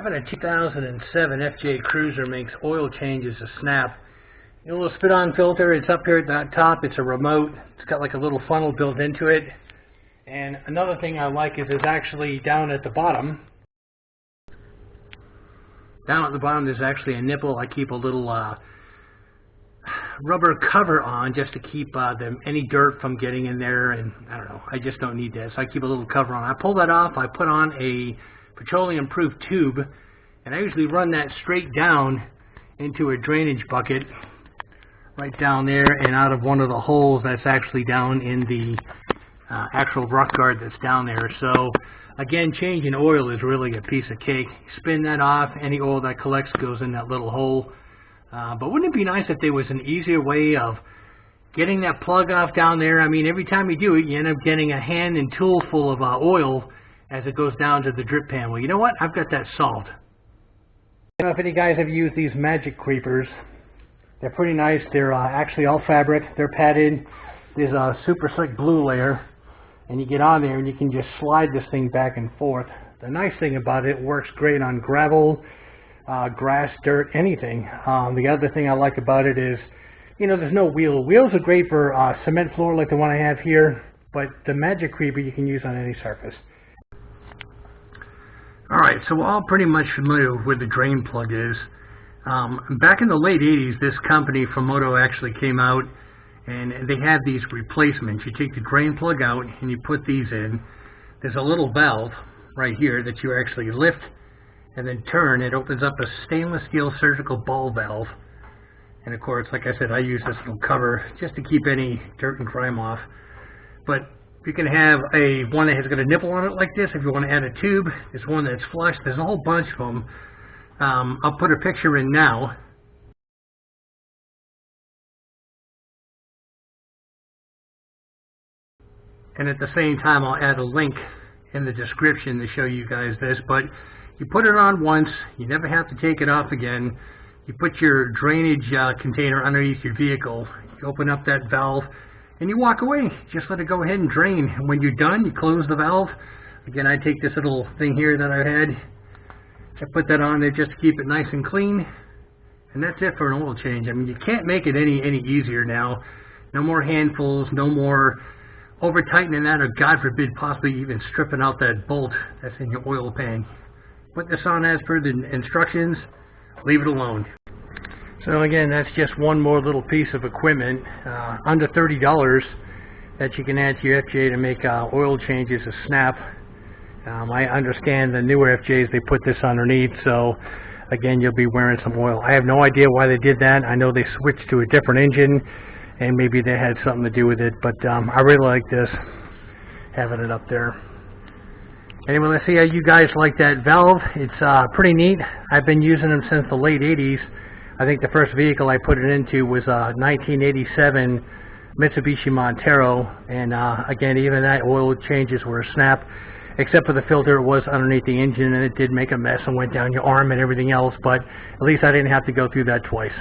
Driving a 2007 FJ Cruiser makes oil changes a snap. A little spit-on filter, it's up here at the top, it's a remote, it's got like a little funnel built into it. And another thing I like is it's actually down at the bottom. Down at the bottom there's actually a nipple. I keep a little rubber cover on just to keep any dirt from getting in there, and I don't know, I just don't need that, so I keep a little cover on. I pull that off, I put on a petroleum-proof tube, and I usually run that straight down into a drainage bucket right down there and out of one of the holes that's actually down in the actual rock guard that's down there. So again, changing oil is really a piece of cake. Spin that off, any oil that collects goes in that little hole. But wouldn't it be nice if there was an easier way of getting that plug off down there? I mean, every time you do it, you end up getting a hand and tool full of oil as it goes down to the drip pan. Well, you know what? I've got that solved. I don't know if any guys have used these magic creepers. They're pretty nice. They're actually all fabric. They're padded. There's a super slick glue layer, and you get on there and you can just slide this thing back and forth. The nice thing about it works great on gravel, grass, dirt, anything. The other thing I like about it is, you know, there's no wheel. Wheels are great for cement floor like the one I have here, but the magic creeper you can use on any surface. Alright, so we're all pretty much familiar with where the drain plug is. Back in the late 80s, this company, Fumoto, actually came out and they have these replacements. You take the drain plug out and you put these in. There's a little valve right here that you actually lift and then turn. It opens up a stainless steel surgical ball valve. And of course, like I said, I use this little cover just to keep any dirt and grime off. But you can have one that has got a nipple on it like this if you want to add a tube. There's one that's flush. There's a whole bunch of them. I'll put a picture in now. And at the same time, I'll add a link in the description to show you guys this. But you put it on once, you never have to take it off again. You put your drainage container underneath your vehicle. You open up that valve and you walk away. Just let it go ahead and drain. And when you're done, you close the valve. Again, I take this little thing here that I had. I put that on there just to keep it nice and clean. And that's it for an oil change. I mean, you can't make it any easier now. No more handfuls, no more over tightening that, or God forbid, possibly even stripping out that bolt that's in your oil pan. Put this on as per the instructions, leave it alone. So again, that's just one more little piece of equipment, under $30, that you can add to your FJ to make oil changes a snap. I understand the newer FJs, they put this underneath, so again, you'll be wearing some oil. I have no idea why they did that. I know they switched to a different engine, and maybe they had something to do with it, but I really like this, having it up there. Anyway, let's see how you guys like that valve. It's pretty neat. I've been using them since the late 80s. I think the first vehicle I put it into was a 1987 Mitsubishi Montero, and again, even that oil changes were a snap, except for the filter. It was underneath the engine, and it did make a mess and went down your arm and everything else, but at least I didn't have to go through that twice.